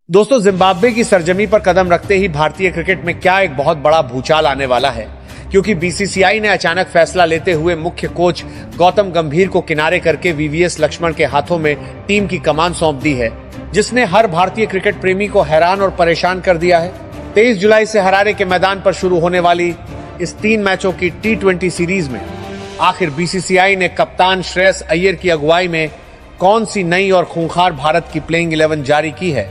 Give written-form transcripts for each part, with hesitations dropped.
दोस्तों, जिम्बाब्वे की सरजमी पर कदम रखते ही भारतीय क्रिकेट में क्या एक बहुत बड़ा भूचाल आने वाला है, क्योंकि बीसीसीआई ने अचानक फैसला लेते हुए मुख्य कोच गौतम गंभीर को किनारे करके वीवीएस लक्ष्मण के हाथों में टीम की कमान सौंप दी है, जिसने हर भारतीय क्रिकेट प्रेमी को हैरान और परेशान कर दिया है। 23 जुलाई से हरारे के मैदान पर शुरू होने वाली इस 3 मैचों की T20 सीरीज में आखिर बीसीसीआई ने कप्तान श्रेयस अय्यर की अगुवाई में कौन सी नई और खूंखार भारत की प्लेइंग 11 जारी की है,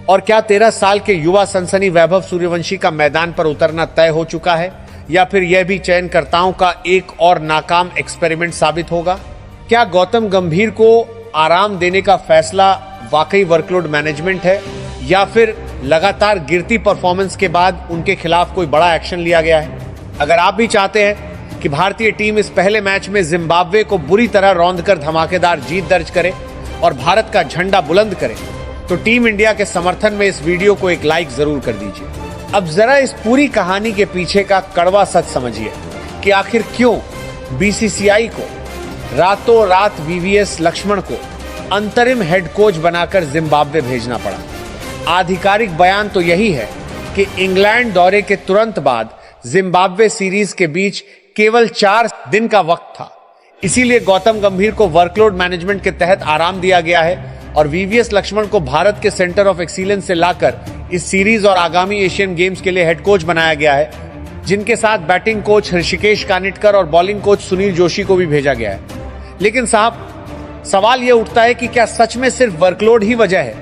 और क्या 13 साल के युवा सनसनी वैभव सूर्यवंशी का मैदान पर उतरना तय हो चुका है, या फिर यह भी चयनकर्ताओं का एक और नाकाम एक्सपेरिमेंट साबित होगा? क्या गौतम गंभीर को आराम देने का फैसला वाकई वर्कलोड मैनेजमेंट है, या फिर लगातार गिरती परफॉर्मेंस के बाद उनके खिलाफ कोई बड़ा एक्शन लिया गया है? अगर आप भी चाहते हैं कि भारतीय टीम इस पहले मैच में जिम्बाब्वे को बुरी तरह रौंदकर धमाकेदार जीत दर्ज करे और भारत का झंडा बुलंद करे, तो टीम इंडिया के समर्थन में इस वीडियो को एक लाइक जरूर कर दीजिए। अब जरा इस पूरी कहानी के पीछे का कड़वा सच समझिए कि आखिर क्यों बीसीसीआई को रातों रात वीवीएस लक्ष्मण को अंतरिम हेड कोच बनाकर जिम्बाब्वे भेजना पड़ा। आधिकारिक बयान तो यही है कि इंग्लैंड दौरे के तुरंत बाद जिम्बाब्वे सीरीज के बीच केवल 4 दिन का वक्त था, इसीलिए गौतम गंभीर को वर्कलोड मैनेजमेंट के तहत आराम दिया गया है और वीवीएस लक्ष्मण को भारत के सेंटर ऑफ एक्सीलेंस से लाकर इस सीरीज और आगामी एशियन गेम्स के लिए हेड कोच बनाया गया है, जिनके साथ बैटिंग कोच ऋषिकेश कानिटकर और बॉलिंग कोच सुनील जोशी को भी भेजा गया है। लेकिन साहब, सवाल यह उठता है कि क्या सच में सिर्फ वर्कलोड ही वजह है,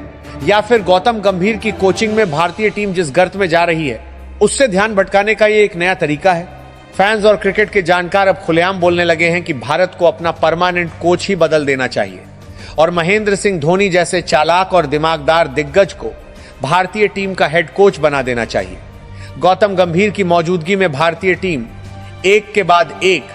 या फिर गौतम गंभीर की कोचिंग में भारतीय टीम जिस गर्त में जा रही है उससे ध्यान भटकाने का ये एक नया तरीका है? फैंस और क्रिकेट के जानकार अब खुलेआम बोलने लगे हैं कि भारत को अपना परमानेंट कोच ही बदल देना चाहिए और महेंद्र सिंह धोनी जैसे चालाक और दिमागदार दिग्गज को भारतीय टीम का हेड कोच बना देना चाहिए। गौतम गंभीर की मौजूदगी में भारतीय टीम एक के बाद एक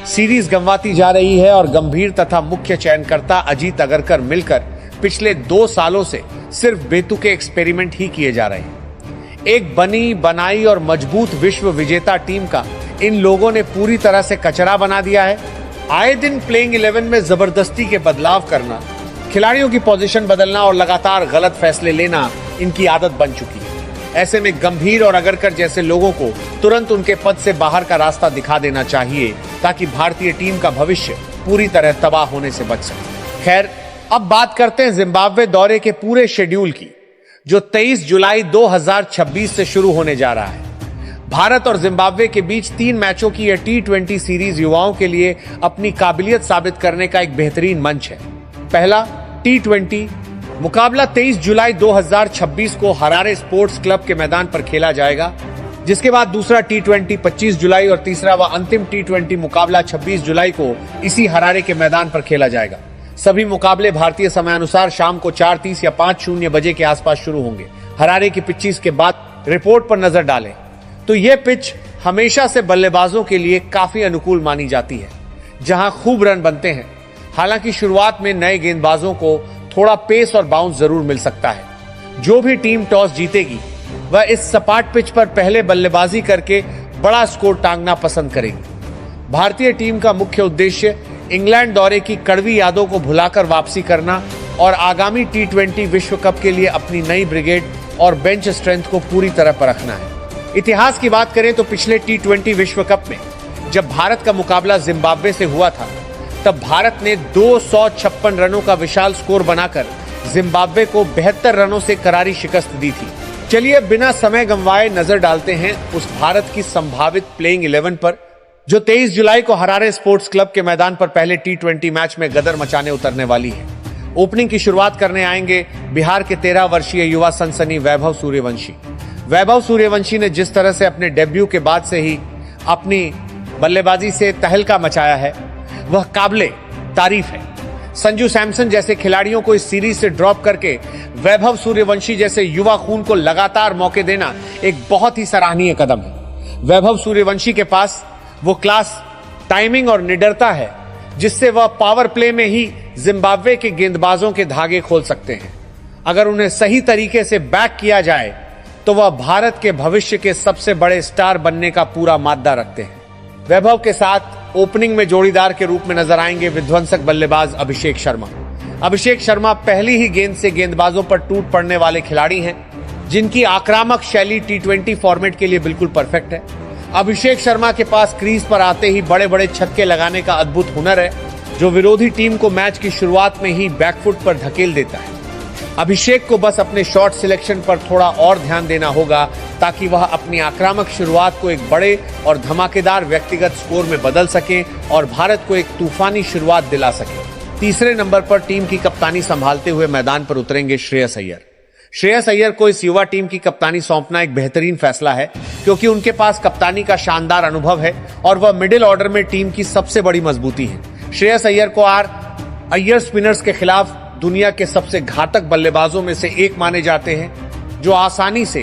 सीरीज गंवाती जा रही है और गंभीर तथा मुख्य चयनकर्ता अजीत अगरकर मिलकर पिछले 2 सालों से सिर्फ बेतुके एक्सपेरिमेंट ही किए जा रहे हैं। एक बनी बनाई और मजबूत विश्व विजेता टीम का इन लोगों ने पूरी तरह से कचरा बना दिया है। आए दिन प्लेइंग 11 में जबरदस्ती के बदलाव करना, खिलाड़ियों की पोजीशन बदलना और लगातार गलत फैसले लेना इनकी आदत बन चुकी है। ऐसे में गंभीर और अगरकर जैसे लोगों को तुरंत उनके पद से बाहर का रास्ता दिखा देना चाहिए, ताकि भारतीय टीम का भविष्य पूरी तरह तबाह होने से बच सके। खैर, अब बात करते हैं जिम्बाब्वे दौरे के पूरे शेड्यूल की, जो 23 जुलाई 2026 से शुरू होने जा रहा है। भारत और जिम्बाब्वे के बीच 3 मैचों की यह T20 सीरीज युवाओं के लिए अपनी काबिलियत साबित करने का एक बेहतरीन मंच है। पहला T20 मुकाबला 23 जुलाई 2026 को हरारे स्पोर्ट्स क्लब के मैदान पर खेला जाएगा, जिसके बाद दूसरा T20 25 जुलाई और तीसरा व अंतिम T20 मुकाबला 26 जुलाई को इसी हरारे के मैदान पर खेला जाएगा। सभी मुकाबले भारतीय समयानुसार शाम को 4:30 या 5:00 बजे के आसपास शुरू होंगे। हरारे की पिचेस के बाद रिपोर्ट पर नजर डालें तो यह पिच हमेशा से बल्लेबाजों के लिए काफी अनुकूल मानी जाती है, जहां खूब रन बनते हैं। हालांकि शुरुआत में नए गेंदबाजों को थोड़ा पेस और बाउंस जरूर मिल सकता है। जो भी टीम टॉस जीतेगी वह इस सपाट पिच पर पहले बल्लेबाजी करके बड़ा स्कोर टांगना पसंद करेगी। भारतीय टीम का मुख्य उद्देश्य इंग्लैंड दौरे की कड़वी यादों को भुलाकर वापसी करना और आगामी T20 विश्व कप के लिए अपनी नई ब्रिगेड और बेंच स्ट्रेंथ को पूरी तरह परखना है। इतिहास की बात करें तो पिछले T20 विश्व कप में जब भारत का मुकाबला जिम्बाब्वे से हुआ था, तब भारत ने 256 रनों का विशाल स्कोर बनाकर जिम्बाब्वे को 72 रनों से करारी शिकस्त दी थी। चलिए बिना समय गंवाए नजर डालते हैं उस भारत की संभावित प्लेइंग 11 पर, जो 23 जुलाई को हरारे स्पोर्ट्स क्लब के मैदान पर पहले T20 मैच में गदर मचाने उतरने वाली है। ओपनिंग की शुरुआत करने आएंगे बिहार के 13 वर्षीय युवा सनसनी वैभव सूर्यवंशी। वैभव सूर्यवंशी ने जिस तरह से अपने डेब्यू के बाद से ही अपनी बल्लेबाजी से तहलका मचाया है, वह काबिले तारीफ है। संजू सैमसन जैसे खिलाड़ियों को इस सीरीज से ड्रॉप करके वैभव सूर्यवंशी जैसे युवा खून को लगातार मौके देना एक बहुत ही सराहनीय कदम है। वैभव सूर्यवंशी के पास वो क्लास, टाइमिंग और निडरता है जिससे वह पावर प्ले में ही जिम्बाब्वे के गेंदबाजों के धागे खोल सकते हैं। अगर उन्हें सही तरीके से बैक किया जाए तो वह भारत के भविष्य के सबसे बड़े स्टार बनने का पूरा मादा रखते हैं। वैभव के साथ ओपनिंग में जोड़ीदार के रूप में नजर आएंगे विध्वंसक बल्लेबाज अभिषेक शर्मा। अभिषेक शर्मा पहली ही गेंद से गेंदबाजों पर टूट पड़ने वाले खिलाड़ी हैं, जिनकी आक्रामक शैली T20 फॉर्मेट के लिए बिल्कुल परफेक्ट है। अभिषेक शर्मा के पास क्रीज पर आते ही बड़े बड़े छक्के लगाने का अद्भुत हुनर है, जो विरोधी टीम को मैच की शुरुआत में ही बैकफुट पर धकेल देता है। अभिषेक को बस अपने शॉट सिलेक्शन पर थोड़ा और ध्यान देना होगा, ताकि वह अपनी आक्रामक शुरुआत को एक बड़े और धमाकेदार व्यक्तिगत स्कोर में बदल सके और भारत को एक तूफानी शुरुआत दिला सके। तीसरे नंबर पर टीम की कप्तानी संभालते हुए मैदान पर उतरेंगे श्रेयस अय्यर। श्रेयस अय्यर को इस युवा टीम की कप्तानी सौंपना एक बेहतरीन फैसला है, क्योंकि उनके पास कप्तानी का शानदार अनुभव है और वह मिडिल ऑर्डर में टीम की सबसे बड़ी मजबूती है। श्रेयस अय्यर को अय्यर स्पिनर्स के खिलाफ दुनिया के सबसे घातक बल्लेबाजों में से एक माने जाते हैं, जो आसानी से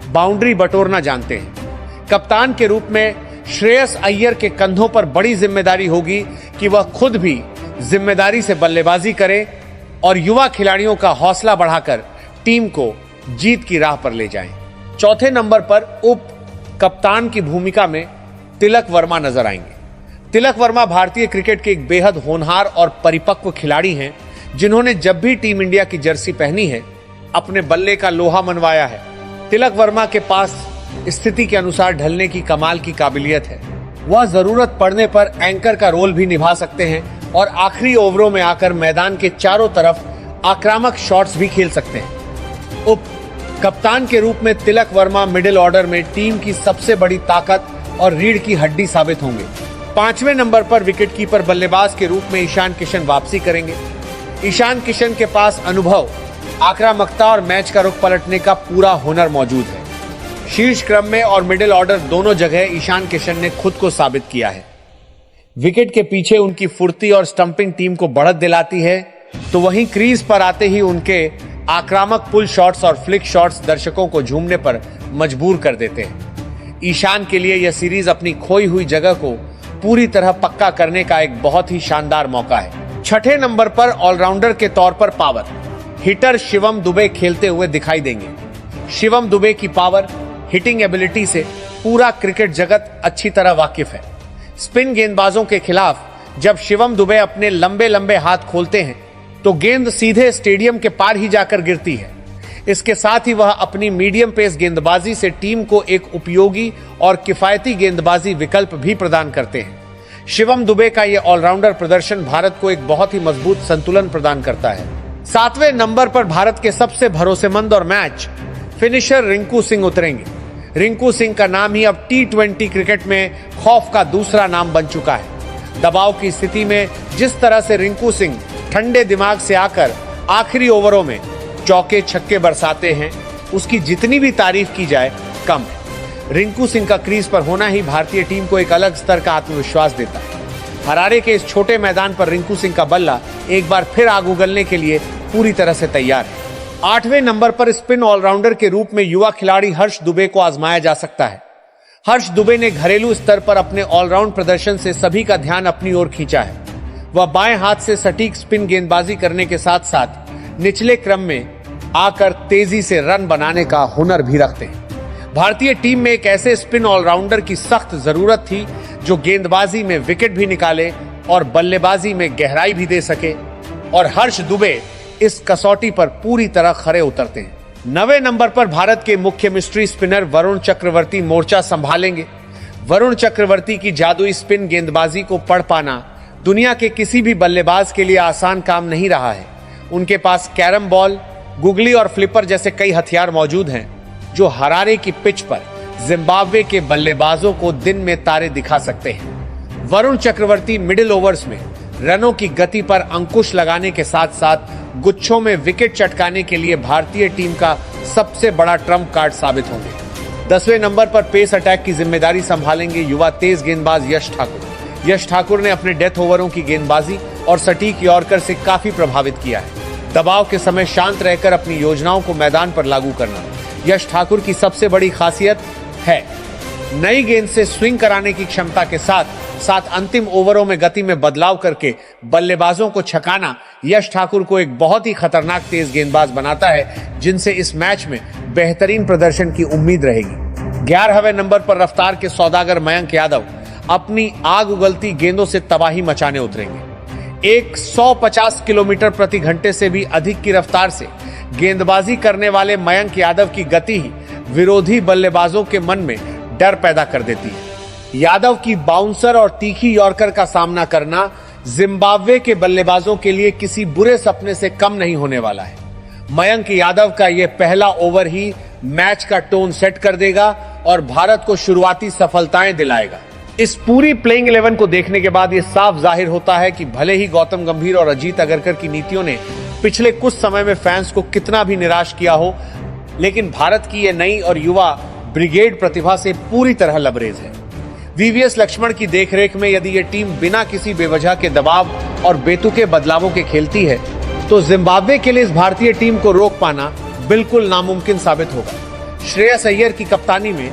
बाउंड्री बटोरना जानते हैं। कप्तान के रूप में श्रेयस अय्यर के कंधों पर बड़ी जिम्मेदारी होगी कि वह खुद भी जिम्मेदारी से बल्लेबाजी करे और युवा खिलाड़ियों का हौसला बढ़ाकर टीम को जीत की राह पर ले जाएं। चौथे नंबर पर उप कप्तान की भूमिका में तिलक वर्मा नजर आएंगे। तिलक वर्मा भारतीय क्रिकेट के एक बेहद होनहार और परिपक्व खिलाड़ी हैं, जिन्होंने जब भी टीम इंडिया की जर्सी पहनी है, अपने बल्ले का लोहा मनवाया है। तिलक वर्मा के पास स्थिति के अनुसार ढलने की कमाल की काबिलियत है। वह जरूरत पड़ने पर एंकर का रोल भी निभा सकते हैं और आखिरी ओवरों में आकर मैदान के चारों तरफ आक्रामक शॉट्स भी खेल सकते हैं। उप कप्तान के रूप में तिलक वर्मा मिडिल ऑर्डर में टीम की सबसे बड़ी ताकत और रीढ़ की हड्डी साबित होंगे। पांचवें नंबर पर विकेटकीपर बल्लेबाज के रूप में ईशान किशन वापसी करेंगे। ईशान किशन के पास अनुभव, आक्रामकता और मैच का रुख पलटने का पूरा हुनर मौजूद है। शीर्ष क्रम में और मिडिल ऑर्डर दोनों जगह ईशान किशन ने खुद को साबित किया है। विकेट के पीछे उनकी फुर्ती और स्टंपिंग टीम को बढ़त दिलाती है, तो वहीं क्रीज पर आते ही उनके आक्रामक पुल शॉट्स और फ्लिक शॉट्स दर्शकों को झूमने पर मजबूर कर देते हैं। ईशान के लिए यह सीरीज अपनी खोई हुई जगह को पूरी तरह पक्का करने का एक बहुत ही शानदार मौका है। छठे नंबर पर ऑलराउंडर के तौर पर पावर हिटर शिवम दुबे खेलते हुए दिखाई देंगे। शिवम दुबे की पावर हिटिंग एबिलिटी से पूरा क्रिकेट जगत अच्छी तरह वाकिफ है। स्पिन गेंदबाजों के खिलाफ जब शिवम दुबे अपने लंबे लंबे हाथ खोलते हैं, तो गेंद सीधे स्टेडियम के पार ही जाकर गिरती है। इसके साथ ही वह अपनी मीडियम पेस गेंदबाजी से टीम को एक उपयोगी और किफायती गेंदबाजी विकल्प भी प्रदान करते हैं। शिवम दुबे का यह ऑलराउंडर प्रदर्शन भारत को एक बहुत ही मजबूत संतुलन प्रदान करता है। सातवें नंबर पर भारत के सबसे भरोसेमंद और मैच फिनिशर रिंकू सिंह उतरेंगे। रिंकू सिंह का नाम ही अब T20 क्रिकेट में खौफ का दूसरा नाम बन चुका है। दबाव की स्थिति में जिस तरह से रिंकू सिंह ठंडे दिमाग से आकर आखिरी ओवरों में चौके छक्के बरसाते हैं, उसकी जितनी भी तारीफ की जाए कम है। रिंकू सिंह का क्रीज पर होना ही भारतीय टीम को एक अलग स्तर का आत्मविश्वास देता है। हरारे के इस छोटे मैदान पर रिंकू सिंह का बल्ला एक बार फिर आग उगलने के लिए पूरी तरह से तैयार है। आठवें नंबर पर स्पिन ऑलराउंडर के रूप में युवा खिलाड़ी हर्ष दुबे को आजमाया जा सकता है। हर्ष दुबे ने घरेलू स्तर पर अपने ऑलराउंड प्रदर्शन से सभी का ध्यान अपनी ओर खींचा है। वह बाएं हाथ से सटीक स्पिन गेंदबाजी करने के साथ साथ निचले क्रम में आकर तेजी से रन बनाने का हुनर भी रखते हैं। भारतीय टीम में एक ऐसे स्पिन ऑलराउंडर की सख्त जरूरत थी, जो गेंदबाजी में विकेट भी निकाले और बल्लेबाजी में गहराई भी दे सके, और हर्ष दुबे इस कसौटी पर पूरी तरह खरे उतरते हैं। 9वें नंबर पर भारत के मुख्य मिस्ट्री स्पिनर वरुण चक्रवर्ती मोर्चा संभालेंगे। वरुण चक्रवर्ती की जादुई स्पिन गेंदबाजी को पढ़ पाना दुनिया के किसी भी बल्लेबाज के लिए आसान काम नहीं रहा है। उनके पास कैरम बॉल, गुगली और फ्लिपर जैसे कई हथियार मौजूद हैं, जो हरारे की पिच पर जिम्बाब्वे के बल्लेबाजों को दिन में तारे दिखा सकते हैं। वरुण चक्रवर्ती मिडिल ओवर्स में रनों की गति पर अंकुश लगाने के साथ साथ गुच्छों में विकेट चटकाने के लिए भारतीय टीम का सबसे बड़ा ट्रम्प कार्ड साबित होंगे। 10वें नंबर पर पेस अटैक की जिम्मेदारी संभालेंगे युवा तेज गेंदबाज यश ठाकुर। यश ठाकुर ने अपने डेथ ओवरों की गेंदबाजी और सटीक यॉर्कर से काफी प्रभावित किया है। दबाव के समय शांत रहकर अपनी योजनाओं को मैदान पर लागू करना यश ठाकुर की सबसे बड़ी खासियत है। नई गेंद से स्विंग कराने की क्षमता के साथ साथ अंतिम ओवरों में गति में बदलाव करके बल्लेबाजों को छकाना यश ठाकुर को एक बहुत ही खतरनाक तेज गेंदबाज बनाता है, जिनसे इस मैच में बेहतरीन प्रदर्शन की उम्मीद रहेगी। 11वें नंबर पर रफ्तार के सौदागर मयंक यादव अपनी आग उगलती गेंदों से तबाही मचाने उतरेंगे। एक 150 किलोमीटर प्रति घंटे से भी अधिक की रफ्तार से गेंदबाजी करने वाले मयंक यादव की गति ही विरोधी बल्लेबाजों के मन में डर पैदा कर देती है। यादव की बाउंसर और तीखी यॉर्कर का सामना करना जिम्बाब्वे के बल्लेबाजों के लिए किसी बुरे सपने से कम नहीं होने वाला है। मयंक यादव का यह पहला ओवर ही मैच का टोन सेट कर देगा और भारत को शुरुआती सफलताएं दिलाएगा। इस पूरी प्लेइंग 11 को देखने के बाद यह साफ जाहिर होता है कि भले ही गौतम गंभीर और अजीत अगरकर की नीतियों ने पिछले कुछ समय में फैंस को कितना भी निराश किया हो, लेकिन भारत की यह नई और युवा ब्रिगेड प्रतिभा से पूरी तरह लबरेज है। वीवीएस लक्ष्मण की देखरेख में यदि यह टीम बिना किसी बेवजह के दबाव और बेतुके बदलावों के खेलती है तो जिम्बाब्वे के लिए इस भारतीय टीम को रोक पाना बिल्कुल नामुमकिन साबित होगा। श्रेयस अय्यर की कप्तानी में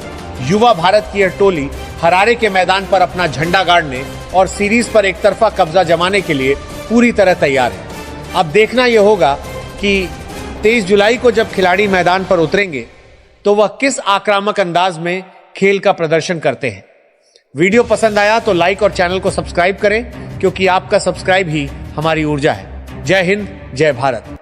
युवा भारत की यह टोली हरारे के मैदान पर अपना झंडा गाड़ने और सीरीज पर एक तरफा कब्जा जमाने के लिए पूरी तरह तैयार है। अब देखना यह होगा कि 23 जुलाई को जब खिलाड़ी मैदान पर उतरेंगे तो वह किस आक्रामक अंदाज में खेल का प्रदर्शन करते हैं। वीडियो पसंद आया तो लाइक और चैनल को सब्सक्राइब करें, क्योंकि आपका सब्सक्राइब ही हमारी ऊर्जा है। जय हिंद, जय भारत।